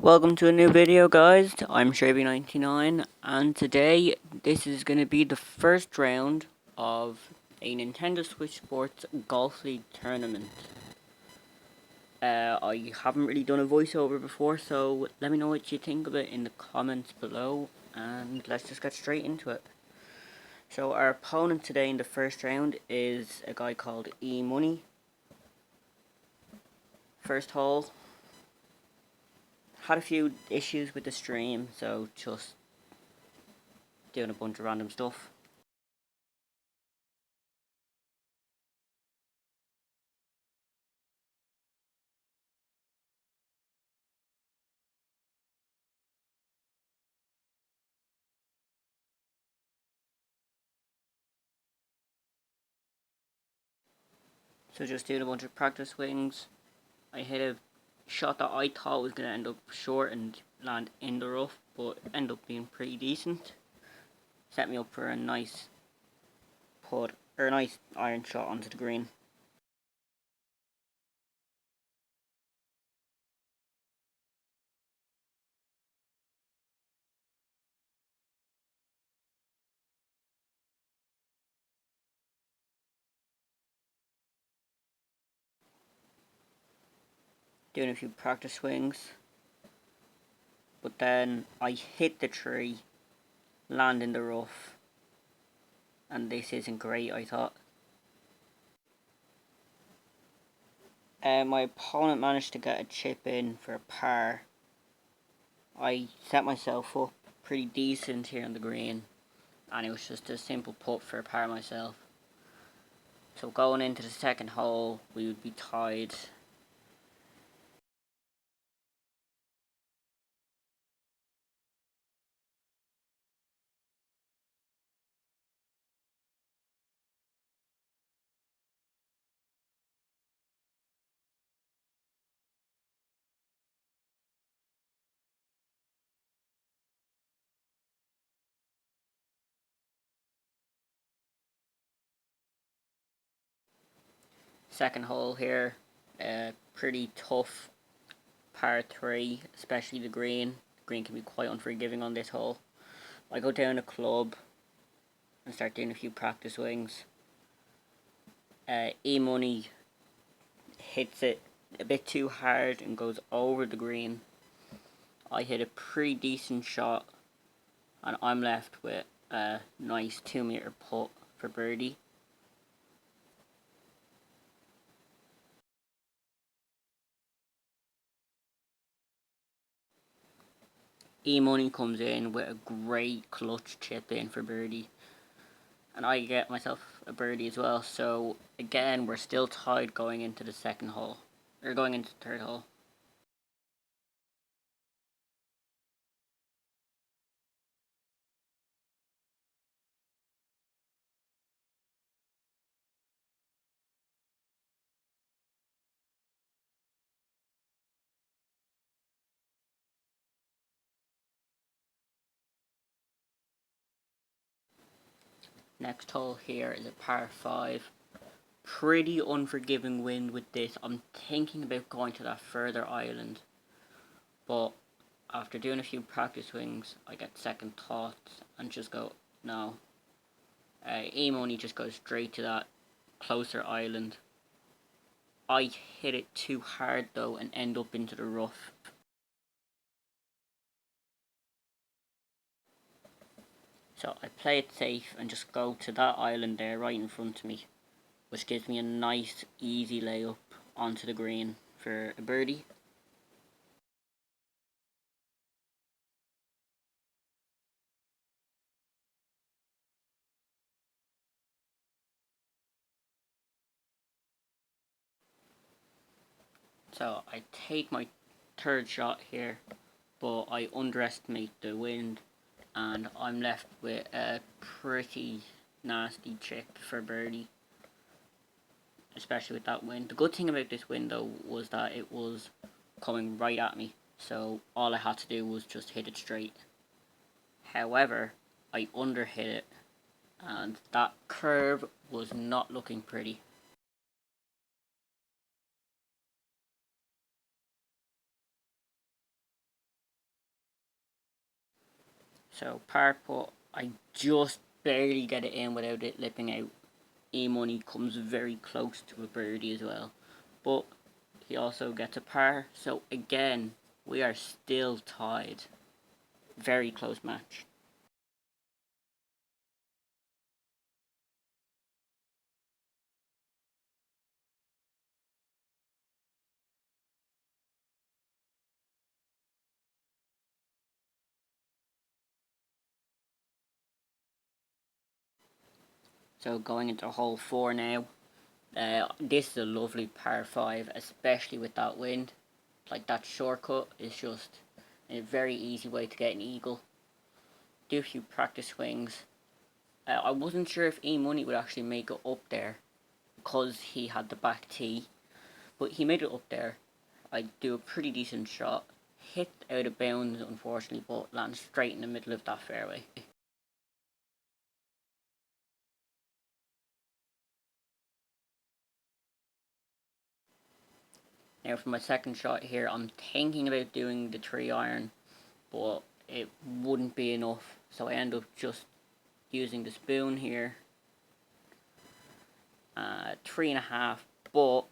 Welcome to a new video, guys. I'm Shabby99, and today this is going to be the first round of a Nintendo Switch Sports Golf League tournament. I haven't really done a voiceover before, so let me know what you think of it in the comments below, and let's just get straight into it. So our opponent today in the first round is a guy called E-Money. First hole. Had a few issues with the stream, so just doing a bunch of random stuff. So just doing a bunch of practice swings. I hit a shot that I thought was going to end up short and land in the rough, but ended up being pretty decent. Set me up for a nice putt, or a nice iron shot onto the green. Doing a few practice swings. But then I hit the tree, land in the rough, and this isn't great, I thought. My opponent managed to get a chip in for a par. I set myself up pretty decent here on the green, and it was just a simple putt for a par myself. So going into the second hole, we would be tied. Second hole here, pretty tough par 3, especially the green. The green can be quite unforgiving on this hole. I go down the club and start doing a few practice swings. E-Money hits it a bit too hard and goes over the green. I hit a pretty decent shot, and I'm left with a nice 2-meter putt for birdie. E-Money comes in with a great clutch chip in for birdie, and I get myself a birdie as well. So again, we're still tied going into the second hole, or going into the third hole. Next hole here is a par 5. Pretty unforgiving wind with this. I'm thinking about going to that further island, but after doing a few practice swings, I get second thoughts and just go, no. E-Money just goes straight to that closer island. I hit it too hard though and end up into the rough. So I play it safe and just go to that island there right in front of me, which gives me a nice easy layup onto the green for a birdie. So I take my third shot here, but I underestimate the wind, and I'm left with a pretty nasty chip for birdie, especially with that wind. The good thing about this wind though was that it was coming right at me, so all I had to do was just hit it straight. However, I underhit it, and that curve was not looking pretty. So par putt, I just barely get it in without it lipping out. E-money comes very close to a birdie as well. But he also gets a par. So again, we are still tied. Very close match. So going into hole 4 now. This is a lovely par 5, especially with that wind. Like, that shortcut is just a very easy way to get an eagle. Do a few practice swings. I wasn't sure if E-money would actually make it up there because he had the back tee, but he made it up there. I do a pretty decent shot. Hit out of bounds, unfortunately, but lands straight in the middle of that fairway. Now for my second shot here, I'm thinking about doing the 3-iron, but it wouldn't be enough, so I end up just using the spoon here. 3.5, but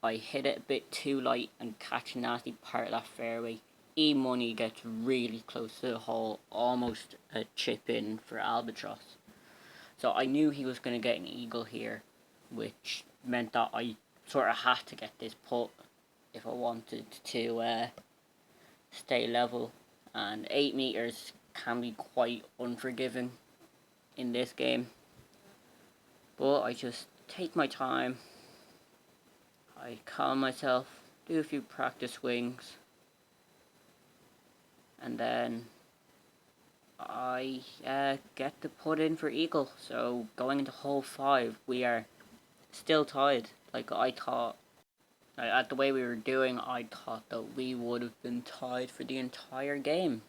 I hit it a bit too light and catch a nasty part of that fairway. E-money gets really close to the hole, almost a chip in for albatross. So I knew he was going to get an eagle here, which meant that I sort of had to get this putt if I wanted to stay level. And 8 meters can be quite unforgiving in this game. But I just take my time. I calm myself, do a few practice swings, and then I get the putt in for eagle. So going into hole 5, we are still tied. Like, I thought, at the way we were doing, I thought that we would have been tied for the entire game.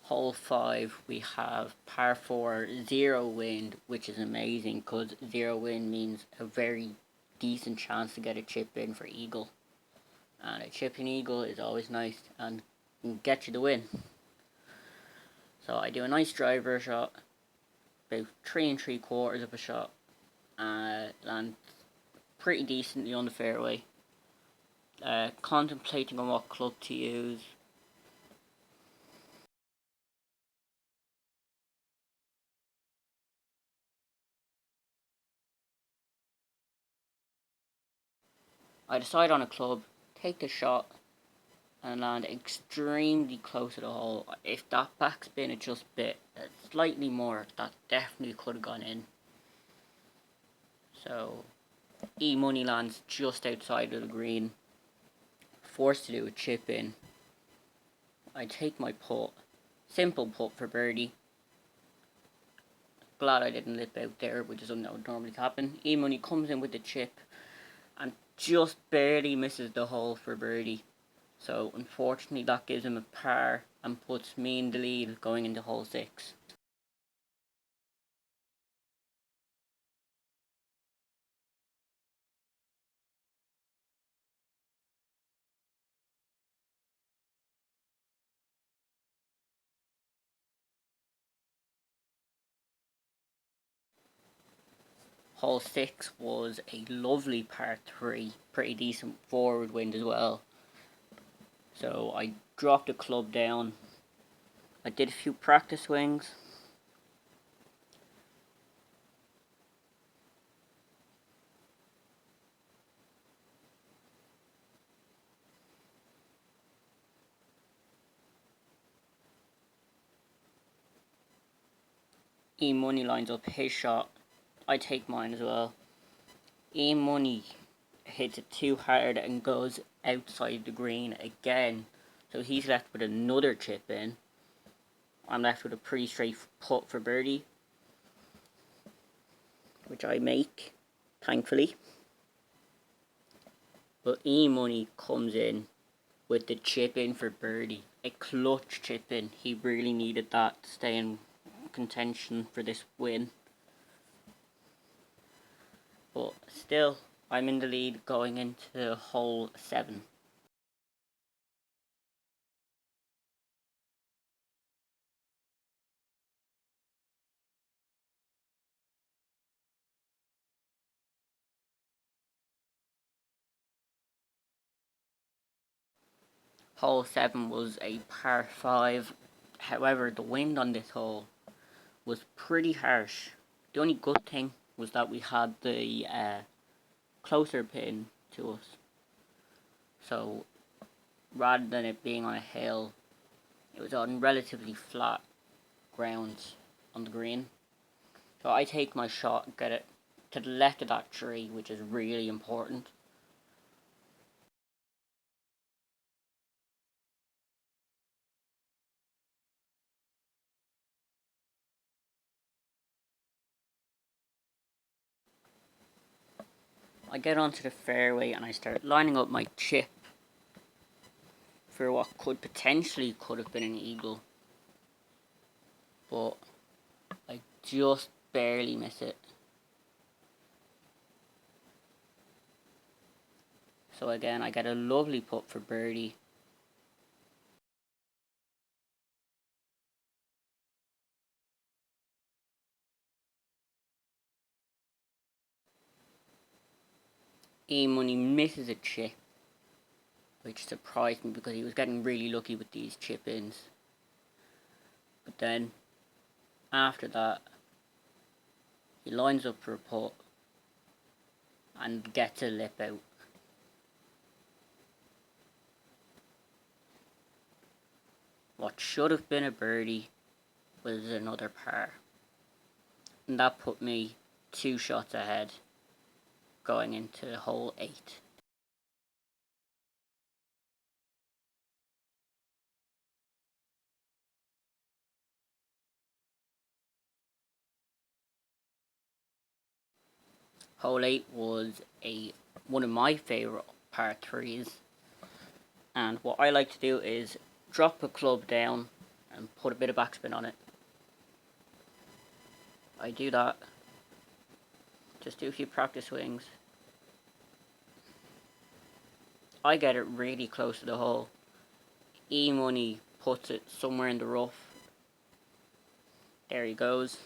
Hole 5, we have par 4, 0 wind, which is amazing because 0 wind means a very decent chance to get a chip in for eagle. And a chip in eagle is always nice and can get you the win. So I do a nice driver shot, about 3 3/4 of a shot, land pretty decently on the fairway. Contemplating on what club to use. I decide on a club, take the shot, and land extremely close to the hole. If that backspin had just bit slightly more, that definitely could have gone in. So E-money lands just outside of the green, forced to do a chip in. I take my putt, simple putt for birdie. Glad I didn't lip out there, which is something that would normally happen. E-money comes in with the chip and just barely misses the hole for birdie. So unfortunately that gives him a par and puts me in the lead going into hole 6. Hole 6 was a lovely par 3, pretty decent forward wind as well. So I dropped the club down. I did a few practice swings. E-money lines up his shot. I take mine as well. E-money hits it too hard and goes outside the green again. So he's left with another chip in. I'm left with a pretty straight putt for birdie, which I make, thankfully. But E-money comes in with the chip in for birdie. A clutch chip in. He really needed that to stay in contention for this win. But still, I'm in the lead going into hole 7. Hole 7 was a par 5. However, the wind on this hole was pretty harsh. The only good thing was that we had the closer pin to us. So rather than it being on a hill, it was on relatively flat ground on the green. So I take my shot and get it to the left of that tree, which is really important. I get onto the fairway and I start lining up my chip for what could have been an eagle, but I just barely miss it. So again, I get a lovely putt for birdie. E-Money misses a chip, which surprised me because he was getting really lucky with these chip-ins. But then, after that, he lines up for a putt and gets a lip out. What should have been a birdie was another par. And that put me 2 shots ahead going into hole 8. Hole 8 was one of my favourite par 3s. And what I like to do is drop a club down and put a bit of backspin on it. I do that. Just do a few practice swings. I get it really close to the hole. E-Money puts it somewhere in the rough. There he goes.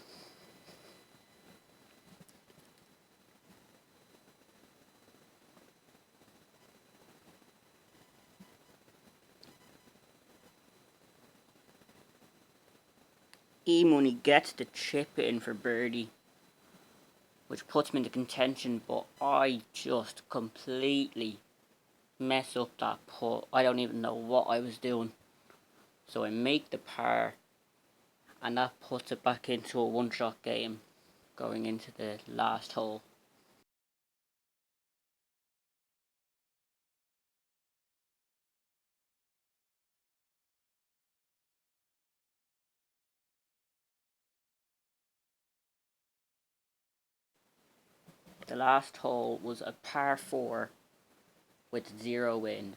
E-Money gets the chip in for birdie, which puts me into contention, but I just completely mess up that putt. I don't even know what I was doing. So I make the par, and that puts it back into a one-shot game going into the last hole. The last hole was a par 4 with 0 wind,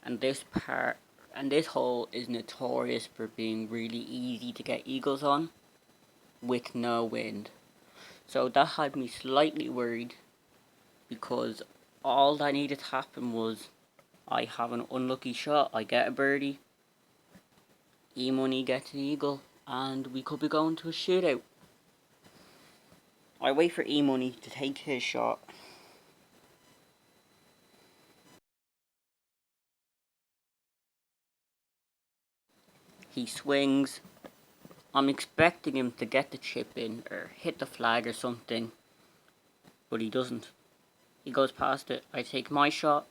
and this hole is notorious for being really easy to get eagles on with no wind. So that had me slightly worried, because all that needed to happen was I have an unlucky shot, I get a birdie, E-Money gets an eagle, and we could be going to a shootout. I wait for E-Money to take his shot. He swings. I'm expecting him to get the chip in or hit the flag or something, but he doesn't. He goes past it. I take my shot.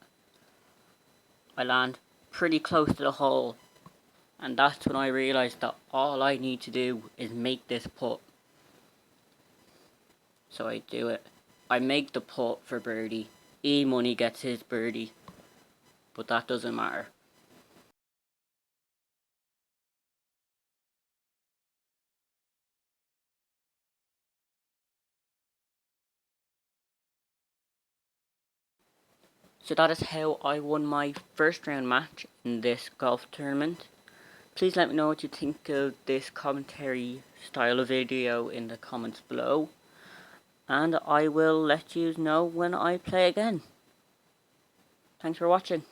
I land pretty close to the hole, and that's when I realise that all I need to do is make this putt. So I do it. I make the putt for birdie. E-Money gets his birdie, but that doesn't matter. So that is how I won my first round match in this golf tournament. Please let me know what you think of this commentary style of video in the comments below, and I will let you know when I play again. Thanks for watching.